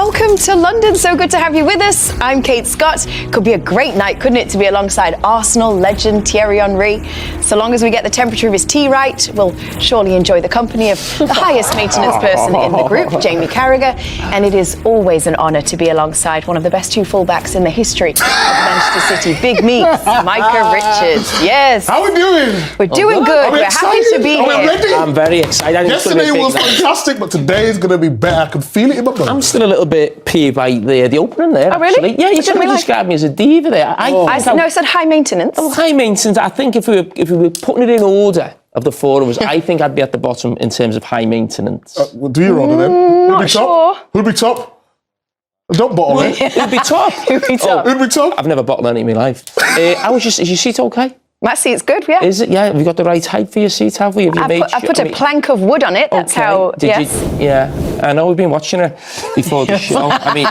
Welcome to London. So good to have you with us. I'm Kate Scott. Could be a great night, couldn't it, to be alongside Arsenal legend Thierry Henry. So long as we get the temperature of his tea right, we'll surely enjoy the company of the highest maintenance person in the group, Jamie Carragher. And it is always an honour to be alongside one of the best two fullbacks in the history of Manchester City. Big meets, Micah Richards. Yes. How are we doing? We're doing good. We're happy to be here. Ready? I'm very excited. Yesterday was fantastic, but today is going to be better. I can feel it in my bones. I'm still a little bit peeved by the opening there. Oh, really? Actually. Yeah, you didn't describe me as a diva there. I said high maintenance. Oh, high maintenance. I think if we were putting it in order of the four of us, I think I'd be at the bottom in terms of high maintenance. Well, do your order then. Who'd be top? Who'd be top? Don't bottle it. Who'd be top? Who'd be top? Who'd be top? I've never bottled any in my life. Is your seat okay? My seat's good, yeah. Is it? Yeah. Have you got the right height for your seat? Have we? I put a plank of wood on it. That's how. Did you? Yeah. I know we've been watching it before the show. I mean,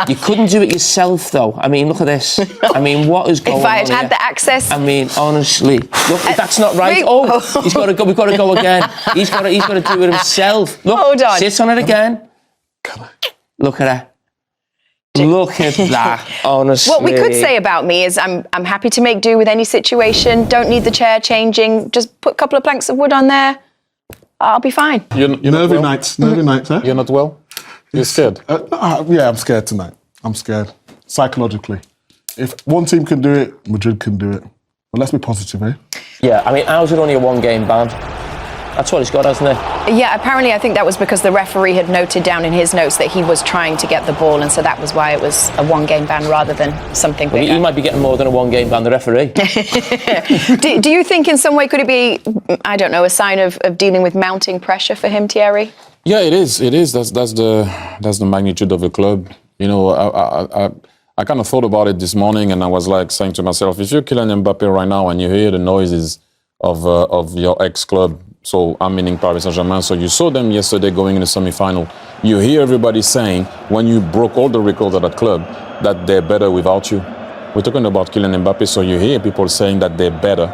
you couldn't do it yourself, though. I mean, look at this. I mean, what is going on? If I had had the access. I mean, honestly, look, that's not right. Oh, he's got to go. We've got to go again. He's got to do it himself. Look, hold on. Sit on it again. Look at her. Look at that, honestly. What we could say about me is I'm happy to make do with any situation. Don't need the chair changing. Just put a couple of planks of wood on there. I'll be fine. You're nervy nights, huh? You're not well? You're scared? Yeah, I'm scared tonight. I'm scared. Psychologically. If one team can do it, Madrid can do it. But let's be positive, eh? Yeah, I mean, ours are only a one-game ban. That's what he's got, hasn't it? Yeah, apparently I think that was because the referee had noted down in his notes that he was trying to get the ball, and so that was why it was a one-game ban rather than something bigger. He might be getting more than a one-game ban, the referee. do you think in some way could it be, I don't know, a sign of dealing with mounting pressure for him, Thierry? Yeah, it is. It is. That's the magnitude of the club. You know, I kind of thought about it this morning, and I was like saying to myself, if you're Kylian Mbappe right now and you hear the noises of your ex-club, so I'm meaning Paris Saint-Germain. So you saw them yesterday going in the semi-final. You hear everybody saying, when you broke all the records at that club, that they're better without you. We're talking about Kylian Mbappe, so you hear people saying that they're better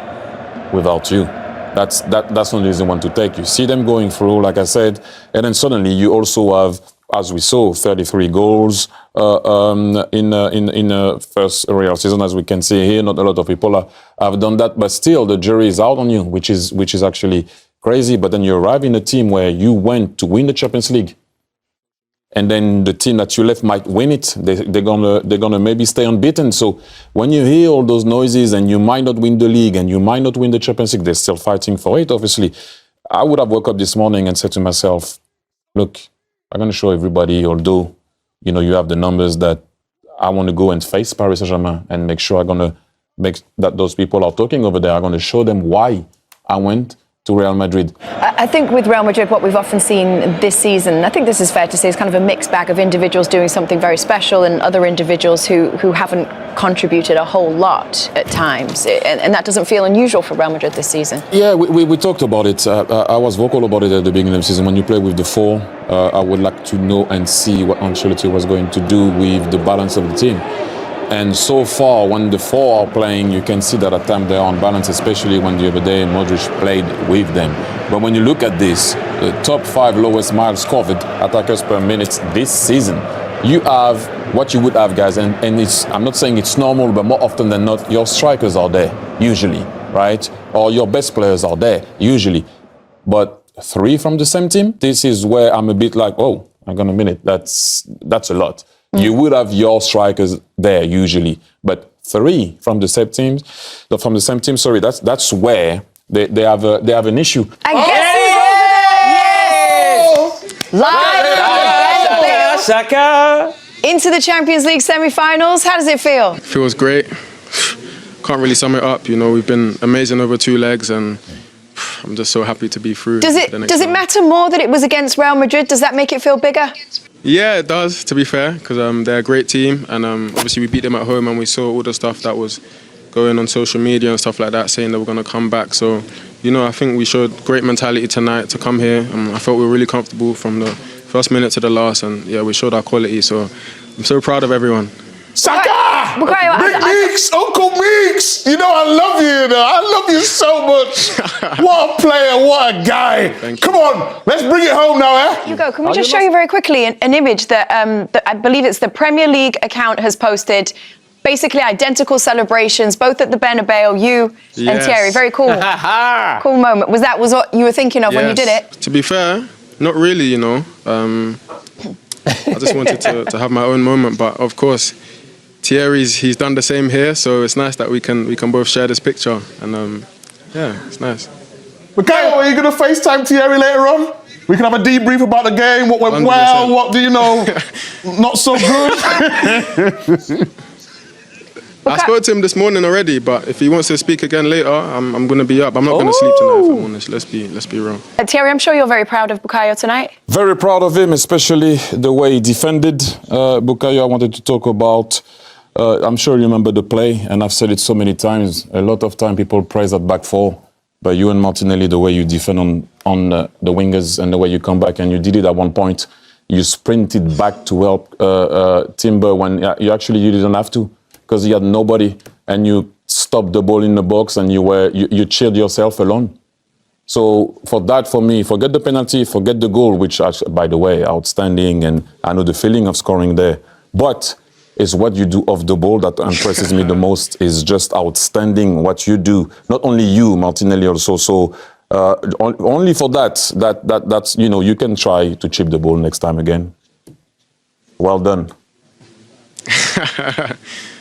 without you. That's not the easy one to take. You see them going through, like I said, and then suddenly you also have, as we saw, 33 goals in the first real season, as we can see here. Not a lot of people have done that, but still the jury is out on you, which is actually crazy. But then you arrive in a team where you went to win the Champions League, and then the team that you left might win it. They're gonna maybe stay unbeaten. So when you hear all those noises and you might not win the league and you might not win the Champions League, they're still fighting for it. Obviously, I would have woke up this morning and said to myself, "Look, I'm gonna show everybody. Although, you know, you have the numbers that I want to go and face Paris Saint-Germain and make sure I'm gonna make that those people are talking over there. I'm gonna show them why I went to Real Madrid." I think with Real Madrid, what we've often seen this season, I think this is fair to say, is kind of a mixed bag of individuals doing something very special and other individuals who haven't contributed a whole lot at times. And that doesn't feel unusual for Real Madrid this season. Yeah, we talked about it. I was vocal about it at the beginning of the season. When you play with the four, I would like to know and see what Ancelotti was going to do with the balance of the team. And so far, when the four are playing, you can see that at times they're on balance, especially when the other day Modric played with them. But when you look at this, the top 5 lowest miles covered attackers per minute this season, you have what you would have, guys, and it's, I'm not saying it's normal, but more often than not, your strikers are there, usually, right? Or your best players are there, usually. But 3 from the same team, this is where I'm a bit like, oh, hang on a minute, that's a lot. You would have your strikers there usually, but 3 from the same team. Sorry, that's where they have an issue. I guess yes! Live Saka into the Champions League semi-finals. How does it feel? Feels great. Can't really sum it up. You know, we've been amazing over 2 legs, and I'm just so happy to be through. Does it matter more that it was against Real Madrid? Does that make it feel bigger? Yeah, it does, to be fair, because they're a great team, and obviously we beat them at home, and we saw all the stuff that was going on social media and stuff like that, saying that we're going to come back. So, you know, I think we showed great mentality tonight to come here. I felt we were really comfortable from the first minute to the last, and yeah, we showed our quality. So I'm so proud of everyone. Saka! Bukayo, Big Meeks, Uncle Meeks. You know I love you. I love you so much. What a player, what a guy. Come on, let's bring it home now, eh? Hugo, can we just show you very quickly an image that, that I believe it's the Premier League account has posted. Basically identical celebrations, both at the Bernabeu, you and Thierry. Very cool. Cool moment. Was that what you were thinking of when you did it? To be fair, not really, you know. I just wanted to have my own moment, but of course, he's done the same here, so it's nice that we can both share this picture, and yeah, it's nice. Bukayo, are you going to FaceTime Thierry later on? We can have a debrief about the game, what went 100%. well, what do you know, not so good. I spoke to him this morning already, but if he wants to speak again later, I'm going to be up. I'm not going to sleep tonight, if I'm honest. Let's be real. Thierry, I'm sure you're very proud of Bukayo tonight. Very proud of him, especially the way he defended. Bukayo, I wanted to talk about. I'm sure you remember the play, and I've said it so many times. A lot of time people praise that back four, but you and Martinelli, the way you defend on the wingers and the way you come back, and you did it at one point. You sprinted back to help Timber when you didn't have to, because you had nobody, and you stopped the ball in the box, and you cheered yourself alone. So for that, for me, forget the penalty, forget the goal, which, by the way, outstanding, and I know the feeling of scoring there. But it's what you do off the ball that impresses me the most. Is just outstanding what you do. Not only you, Martinelli also. So only for that's you can try to chip the ball next time again. Well done.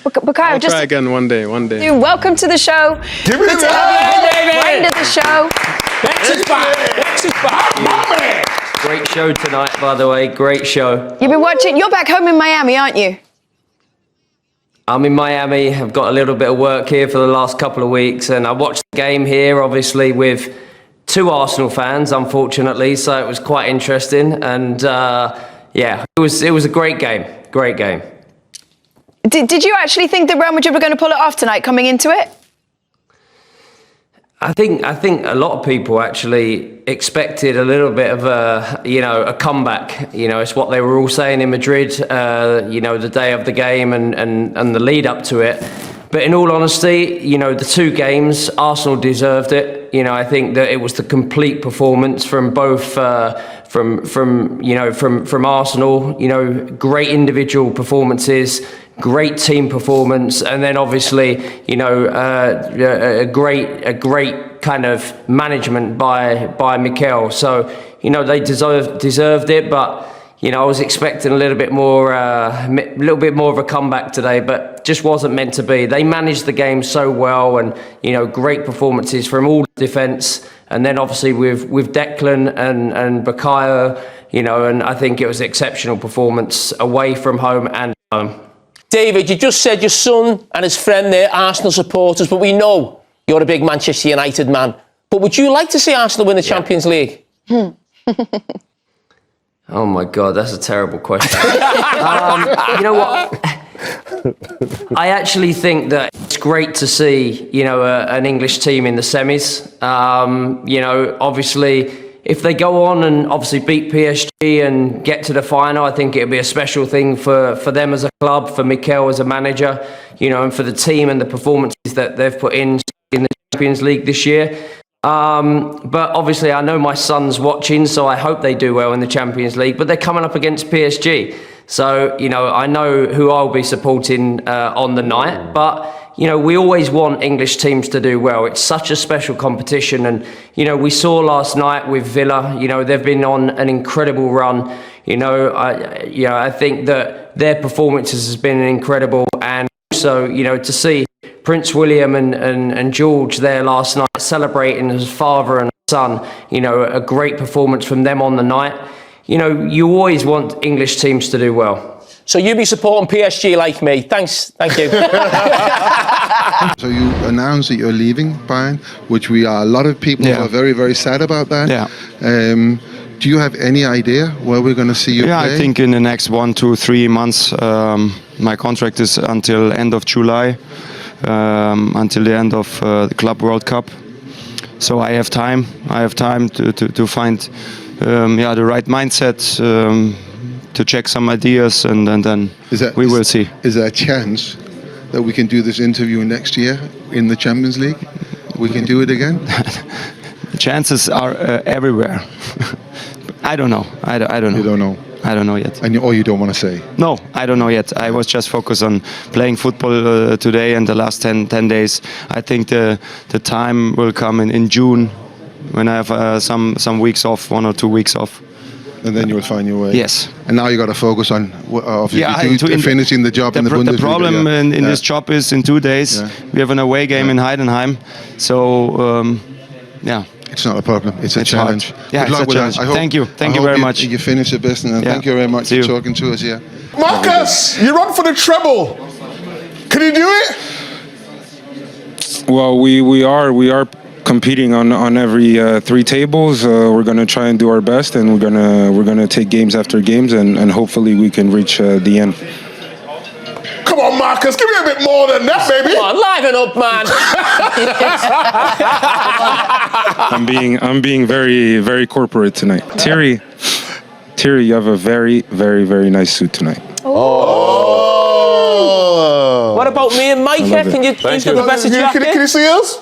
Bukayo, I'll try again one day. Welcome to the show. Give it to Friend of the show. Bex is back. Great show tonight, by the way. Great show. You've been watching. You're back home in Miami, aren't you? I'm in Miami. I've got a little bit of work here for the last couple of weeks, and I watched the game here, obviously, with two Arsenal fans, unfortunately. So it was quite interesting, and yeah, it was a great game. Great game. Did you actually think that Real Madrid were going to pull it off tonight, coming into it? I think a lot of people actually expected a little bit of a comeback. It's what they were all saying in Madrid, the day of the game and the lead up to it. But in all honesty, the two games, Arsenal deserved it. I think that it was the complete performance from both from Arsenal. Great individual performances, great team performance, and then obviously a great kind of management by Mikel. So they deserved it, but I was expecting a little bit more of a comeback today, but just wasn't meant to be. They managed the game so well, and great performances from all defence, and then obviously with Declan and Bukayo, and I think it was an exceptional performance away from home and home. David, you just said your son and his friend there, Arsenal supporters, but we know you're a big Manchester United man. But would you like to see Arsenal win the Champions League? Oh my God, that's a terrible question. You know what? I actually think that it's great to see, an English team in the semis. Obviously, if they go on and obviously beat PSG and get to the final, I think it'll be a special thing for them as a club, for Mikel as a manager, and for the team and the performances that they've put in the Champions League this year. But obviously I know my son's watching, so I hope they do well in the Champions League, but they're coming up against PSG. So, I know who I'll be supporting on the night, but, we always want English teams to do well. It's such a special competition, and, we saw last night with Villa, they've been on an incredible run. I think that their performances has been incredible, and also, to see Prince William and George there last night celebrating as father and son, a great performance from them on the night. You always want English teams to do well. So you be supporting PSG like me. Thanks. Thank you. So you announced that you're leaving Bayern, which we are. A lot of people are very, very sad about that. Yeah. Do you have any idea where we're going to see you play? I think in the next 1, 2, 3 months. My contract is until end of July, until the end of the Club World Cup. So I have time. I have time to find the right mindset, to check some ideas, and then we will see. Is there a chance that we can do this interview next year in the Champions League? We can do it again? The chances are everywhere. I don't know. I don't know. You don't know? I don't know yet. Or you don't want to say? No, I don't know yet. I was just focused on playing football today and the last 10 days. I think the time will come in June when I have some weeks off, 1 or 2 weeks off. And then you will find your way. Yes. And now you got to focus on finishing the job in the Bundesliga. The problem in this job is in 2 days we have an away game in Heidenheim. So, It's not a problem. It's a challenge. Hard. Yeah, Good luck with that. Thank you. Thank you very much. You finish the business, and thank you very much for talking to us here. Marcus, you run for the treble. Can you do it? Well, we are competing on every 3 tables. We're gonna try and do our best, and we're gonna take games after games, and hopefully we can reach the end. Come on, Marcus, give me a bit more than that, baby. Come on, liven up, man. I'm being very, very corporate tonight. Thierry, you have a very, very, very nice suit tonight. Oh. What about me and Micah? Can you use the best jacket? Can you see us?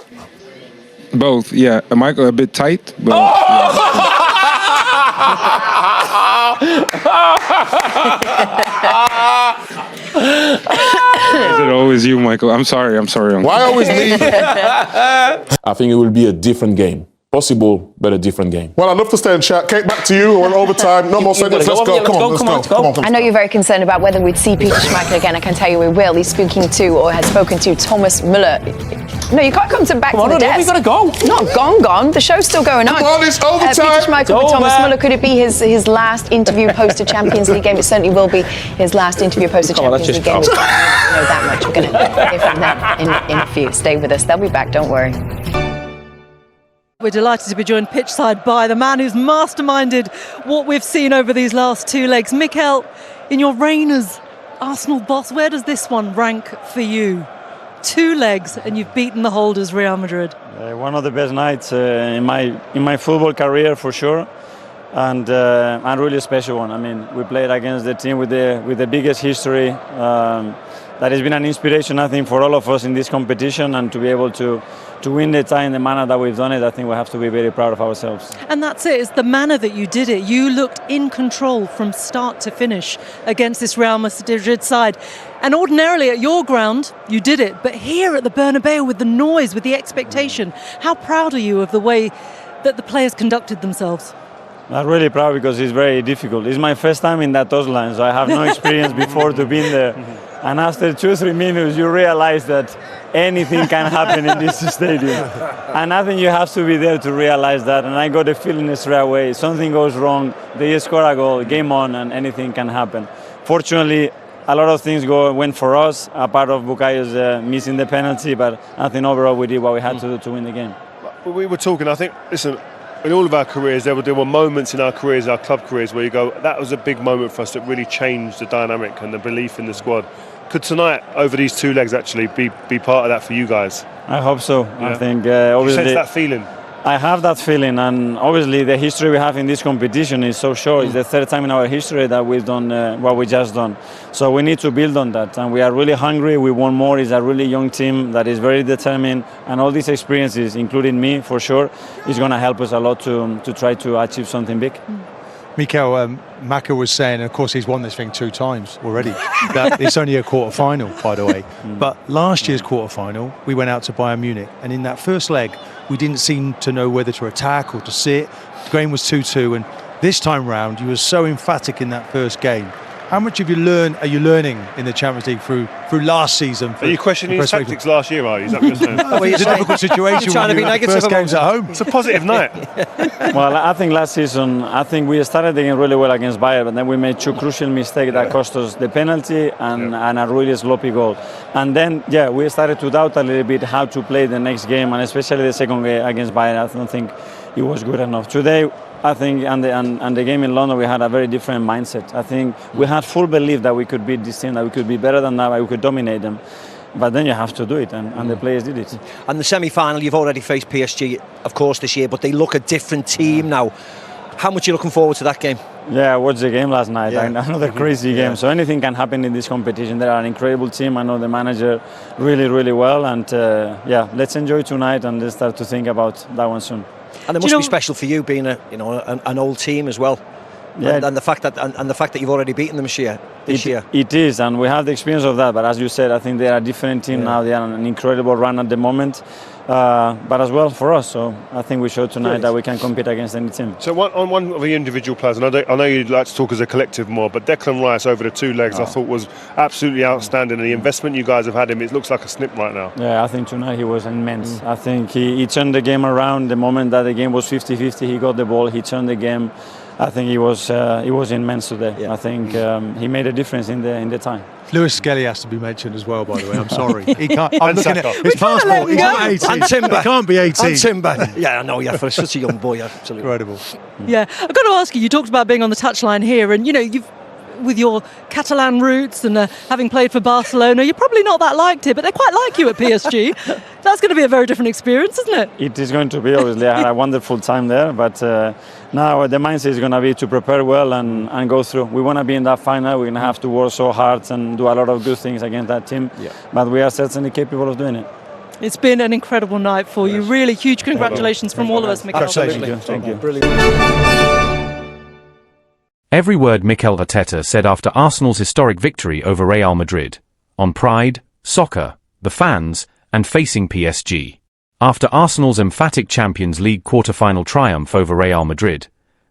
Both, yeah. Michael a bit tight, but. Is it always you, Michael? I'm sorry. Why always me? I think it will be a different game. Possible, but a different game. Well, I'd love to stay and chat. Kate, back to you. We're overtime. No more seconds. Let's go. Come on. I know you're very concerned about whether we'd see Peter Schmeichel again. I can tell you we will. He's speaking to, or has spoken to, Thomas Müller. No, you can't come back to the desk. We've got to go. Not gone. The show's still going on. Come on, it's overtime. Peter Schmeichel with Thomas Müller. Could it be his last interview post a Champions League game? It certainly will be his last interview post a Champions League game. We don't know that much. We're going to hear from them in a few. Stay with us. They'll be back. Don't worry. We're delighted to be joined pitchside by the man who's masterminded what we've seen over these last 2 legs. Mikel, in your reign as Arsenal boss, where does this one rank for you? 2 legs and you've beaten the holders Real Madrid. One of the best nights in my football career for sure, and really a special one. I mean, we played against the team with the biggest history. That has been an inspiration, I think, for all of us in this competition, and to be able to win the tie in the manner that we've done it, I think we have to be very proud of ourselves. And that's it, it's the manner that you did it. You looked in control from start to finish against this Real Madrid side. And ordinarily at your ground, you did it. But here at the Bernabeu, with the noise, with the expectation, how proud are you of the way that the players conducted themselves? I'm really proud because it's very difficult. It's my first time in that touchline, so I have no experience before to be in there. And after 2-3 minutes, you realize that anything can happen in this stadium. And I think you have to be there to realize that. And I got the feeling straight away, something goes wrong, they score a goal, game on, and anything can happen. Fortunately, a lot of things went for us, a part of Bukayo's missing the penalty, but I think overall we did what we had to do to win the game. We were talking, I think, listen, in all of our careers, there were moments in our careers, our club careers, where you go, that was a big moment for us that really changed the dynamic and the belief in the squad. Could tonight, over these 2 legs, actually be part of that for you guys? I hope so. Yeah. I think obviously. You sense that feeling? I have that feeling, and obviously the history we have in this competition is so short. It's the 3rd time in our history that we've done what we just done. So we need to build on that, and we are really hungry. We want more. It's a really young team that is very determined, and all these experiences, including me for sure, is going to help us a lot to try to achieve something big. Mikel, Maka was saying, and of course he's won this thing 2 times already, that it's only a quarter-final, by the way. But last year's quarter-final, we went out to Bayern Munich, and in that first leg, we didn't seem to know whether to attack or to sit. The game was 2-2, and this time round, you were so emphatic in that first game. How much are you learning in the Champions League through last season? Are you questioning his tactics last year, are you? Is that what you're saying? Well, it's a difficult situation when you have first games at home. It's a positive night. Well, I think last season, we started the game really well against Bayern, but then we made 2 crucial mistakes that cost us the penalty and a really sloppy goal. And then, we started to doubt a little bit how to play the next game, and especially the second game against Bayern. I don't think it was good enough. Today, I think, and the game in London, we had a very different mindset. I think we had full belief that we could beat this team, that we could be better than that, we could dominate them. But then you have to do it, and the players did it. And the semi-final, you've already faced PSG, of course, this year, but they look a different team now. How much are you looking forward to that game? Yeah, I watched the game last night. Yeah. Another crazy game. So anything can happen in this competition. They are an incredible team. I know the manager really, really well. And yeah, let's enjoy tonight and let's start to think about that one soon. And it must be special for you being an old team as well. Yeah. And the fact that you've already beaten them this year. It is, and we have the experience of that. But as you said, I think they are a different team now. They are on an incredible run at the moment. But as well for us, so I think we showed tonight that we can compete against any team. So on one of the individual players, and I know you'd like to talk as a collective more, but Declan Rice over the 2 legs I thought was absolutely outstanding, and the investment you guys have had him, it looks like a snip right now. Yeah, I think tonight he was immense. I think he turned the game around. The moment that the game was 50-50, he got the ball, he turned the game. I think he was immense today. Yeah. I think he made a difference in the time. Lewis Skelly has to be mentioned as well, by the way. I'm sorry. He can't. I'm And looking Saka. at his passport. He's not 18. And Timber. He can't be 18. And Timber. Yeah, I know. Yeah, for such a young boy, absolutely Incredible. Yeah, I've got to ask you. You talked about being on the touchline here, and you've with your Catalan roots and having played for Barcelona, you're probably not that liked here, but they quite like you at PSG. That's going to be a very different experience, isn't it? It is going to be, obviously. I had a wonderful time there, but now the mindset is going to be to prepare well and go through. We want to be in that final. We're going to have to work so hard and do a lot of good things against that team, but we are certainly capable of doing it. It's been an incredible night for you. Really huge congratulations from all of us, Mikel. Thank you. Every word Mikel Arteta said after Arsenal's historic victory over Real Madrid, on pride, soccer, the fans, and facing PSG. After Arsenal's emphatic Champions League quarter-final triumph over Real Madrid,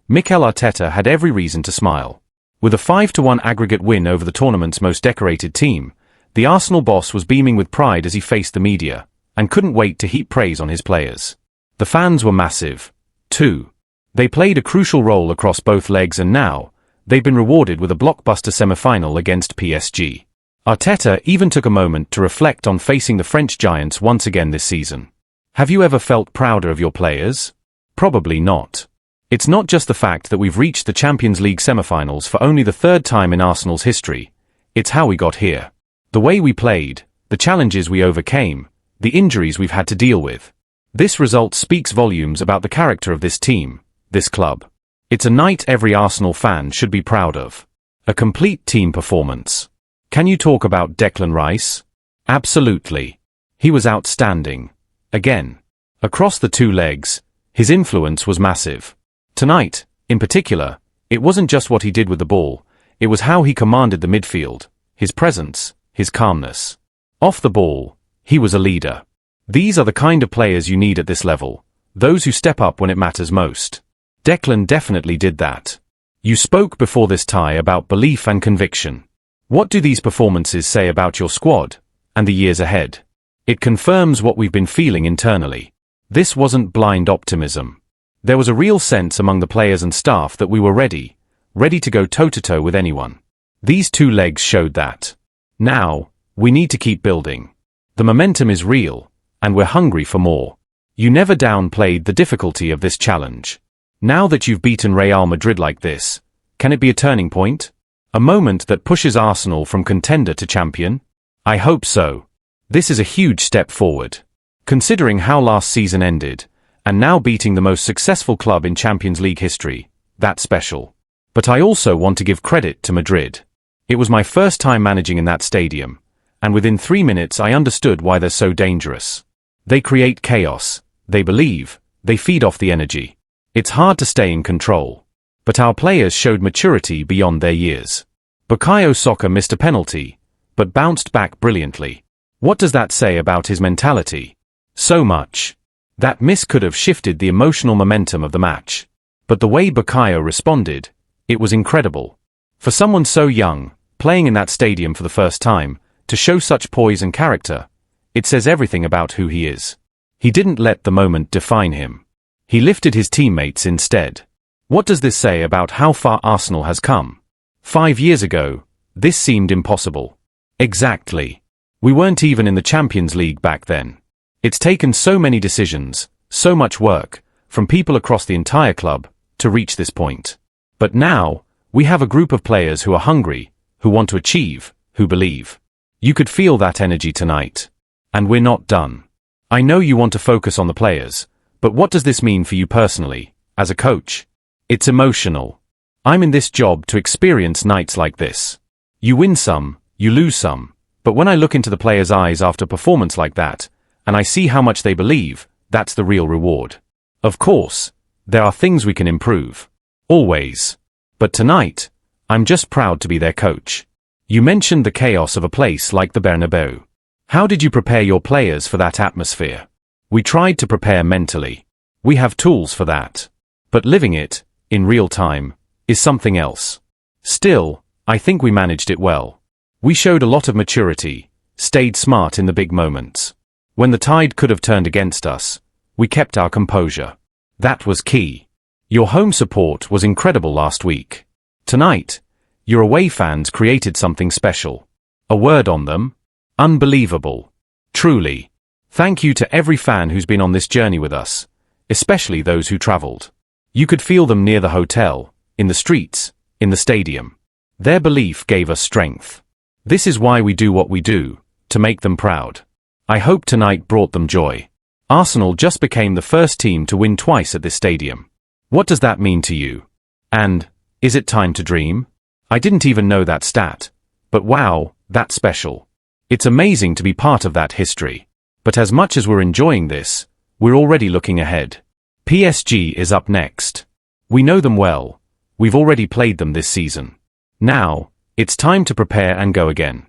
Mikel Arteta had every reason to smile. With a 5-1 aggregate win over the tournament's most decorated team, the Arsenal boss was beaming with pride as he faced the media, and couldn't wait to heap praise on his players. The fans were massive, too. They played a crucial role across both legs, and now, they've been rewarded with a blockbuster semi-final against PSG. Arteta even took a moment to reflect on facing the French giants once again this season. Have you ever felt prouder of your players? Probably not. It's not just the fact that we've reached the Champions League semi-finals for only the 3rd time in Arsenal's history. It's how we got here. The way we played, the challenges we overcame, the injuries we've had to deal with. This result speaks volumes about the character of this team, this club. It's a night every Arsenal fan should be proud of. A complete team performance. Can you talk about Declan Rice? Absolutely. He was outstanding. Again. Across the 2 legs, his influence was massive. Tonight, in particular, it wasn't just what he did with the ball, it was how he commanded the midfield, his presence, his calmness. Off the ball, he was a leader. These are the kind of players you need at this level, those who step up when it matters most. Declan definitely did that. You spoke before this tie about belief and conviction. What do these performances say about your squad, and the years ahead? It confirms what we've been feeling internally. This wasn't blind optimism. There was a real sense among the players and staff that we were ready to go toe-to-toe with anyone. These 2 legs showed that. Now, we need to keep building. The momentum is real, and we're hungry for more. You never downplayed the difficulty of this challenge. Now that you've beaten Real Madrid like this, can it be a turning point? A moment that pushes Arsenal from contender to champion? I hope so. This is a huge step forward. Considering how last season ended, and now beating the most successful club in Champions League history, that's special. But I also want to give credit to Madrid. It was my first time managing in that stadium, and within 3 minutes I understood why they're so dangerous. They create chaos, they believe, they feed off the energy. It's hard to stay in control. But our players showed maturity beyond their years. Bukayo Saka missed a penalty, but bounced back brilliantly. What does that say about his mentality? So much. That miss could have shifted the emotional momentum of the match. But the way Bukayo responded, it was incredible. For someone so young, playing in that stadium for the first time, to show such poise and character, it says everything about who he is. He didn't let the moment define him. He lifted his teammates instead. What does this say about how far Arsenal has come? 5 years ago, this seemed impossible. Exactly. We weren't even in the Champions League back then. It's taken so many decisions, so much work, from people across the entire club, to reach this point. But now, we have a group of players who are hungry, who want to achieve, who believe. You could feel that energy tonight. And we're not done. I know you want to focus on the players, but what does this mean for you personally, as a coach? It's emotional. I'm in this job to experience nights like this. You win some, you lose some, but when I look into the players' eyes after a performance like that, and I see how much they believe, that's the real reward. Of course, there are things we can improve. Always. But tonight, I'm just proud to be their coach. You mentioned the chaos of a place like the Bernabeu. How did you prepare your players for that atmosphere? We tried to prepare mentally. We have tools for that. But living it, in real time, is something else. Still, I think we managed it well. We showed a lot of maturity, stayed smart in the big moments. When the tide could have turned against us, we kept our composure. That was key. Your home support was incredible last week. Tonight, your away fans created something special. A word on them? Unbelievable. Truly. Thank you to every fan who's been on this journey with us, especially those who travelled. You could feel them near the hotel, in the streets, in the stadium. Their belief gave us strength. This is why we do what we do, to make them proud. I hope tonight brought them joy. Arsenal just became the first team to win twice at this stadium. What does that mean to you? And, is it time to dream? I didn't even know that stat. But wow, that's special. It's amazing to be part of that history. But as much as we're enjoying this, we're already looking ahead. PSG is up next. We know them well. We've already played them this season. Now, it's time to prepare and go again.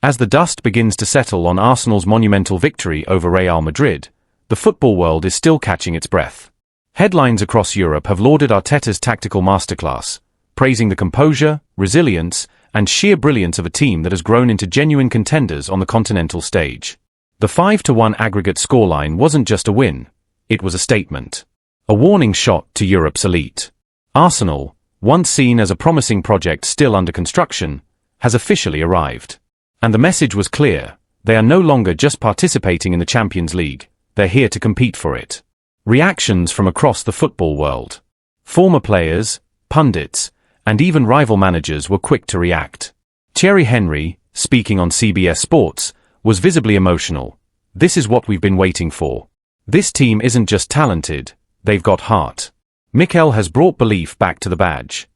As the dust begins to settle on Arsenal's monumental victory over Real Madrid, the football world is still catching its breath. Headlines across Europe have lauded Arteta's tactical masterclass, praising the composure, resilience, and sheer brilliance of a team that has grown into genuine contenders on the continental stage. The 5-1 aggregate scoreline wasn't just a win, it was a statement. A warning shot to Europe's elite. Arsenal, once seen as a promising project still under construction, has officially arrived. And the message was clear, they are no longer just participating in the Champions League, they're here to compete for it. Reactions from across the football world. Former players, pundits, and even rival managers were quick to react. Thierry Henry, speaking on CBS Sports, was visibly emotional. This is what we've been waiting for. This team isn't just talented, they've got heart. Mikel has brought belief back to the badge.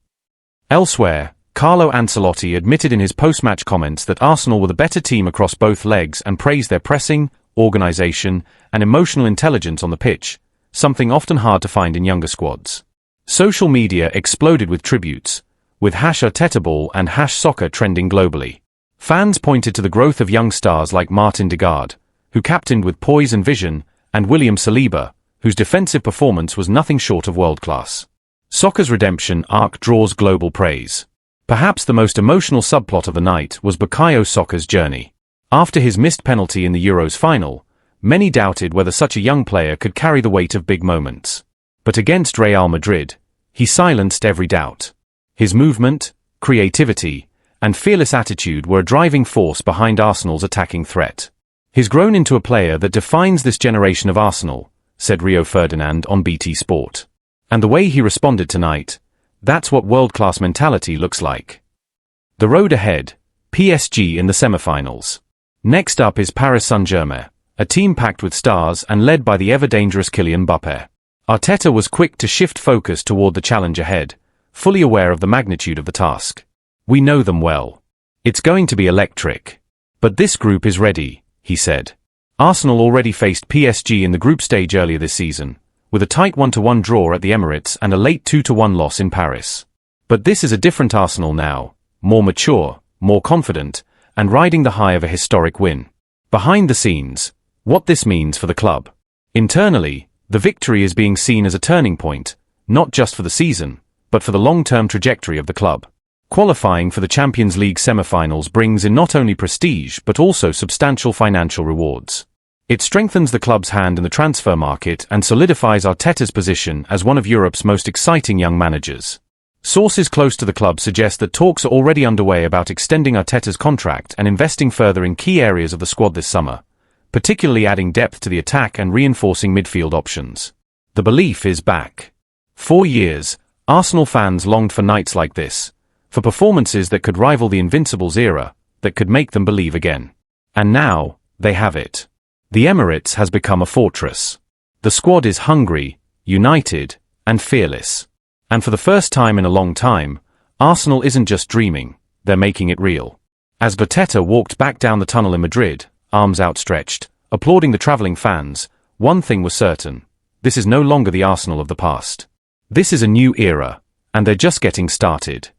Elsewhere, Carlo Ancelotti admitted in his post-match comments that Arsenal were the better team across both legs and praised their pressing, organisation, and emotional intelligence on the pitch, something often hard to find in younger squads. Social media exploded with tributes, with #ArtetaBall and #Soccer trending globally. Fans pointed to the growth of young stars like Martin Degaard, who captained with poise and vision, and William Saliba, whose defensive performance was nothing short of world-class. Soccer's redemption arc draws global praise. Perhaps the most emotional subplot of the night was Bukayo Saka's journey. After his missed penalty in the Euros final, many doubted whether such a young player could carry the weight of big moments. But against Real Madrid, he silenced every doubt. His movement, creativity, and fearless attitude were a driving force behind Arsenal's attacking threat. He's grown into a player that defines this generation of Arsenal, said Rio Ferdinand on BT Sport. And the way he responded tonight, that's what world-class mentality looks like. The road ahead, PSG in the semi-finals. Next up is Paris Saint-Germain, a team packed with stars and led by the ever-dangerous Kylian Mbappé. Arteta was quick to shift focus toward the challenge ahead, fully aware of the magnitude of the task. We know them well. It's going to be electric. But this group is ready, he said. Arsenal already faced PSG in the group stage earlier this season, with a tight 1-1 draw at the Emirates and a late 2-1 loss in Paris. But this is a different Arsenal now, more mature, more confident, and riding the high of a historic win. Behind the scenes, what this means for the club. Internally, the victory is being seen as a turning point, not just for the season, but for the long-term trajectory of the club. Qualifying for the Champions League semi-finals brings in not only prestige but also substantial financial rewards. It strengthens the club's hand in the transfer market and solidifies Arteta's position as one of Europe's most exciting young managers. Sources close to the club suggest that talks are already underway about extending Arteta's contract and investing further in key areas of the squad this summer, particularly adding depth to the attack and reinforcing midfield options. The belief is back. 4 years, Arsenal fans longed for nights like this, for performances that could rival the Invincibles era, that could make them believe again. And now, they have it. The Emirates has become a fortress. The squad is hungry, united, and fearless. And for the first time in a long time, Arsenal isn't just dreaming, they're making it real. As Arteta walked back down the tunnel in Madrid, arms outstretched, applauding the travelling fans, one thing was certain: this is no longer the Arsenal of the past. This is a new era, and they're just getting started.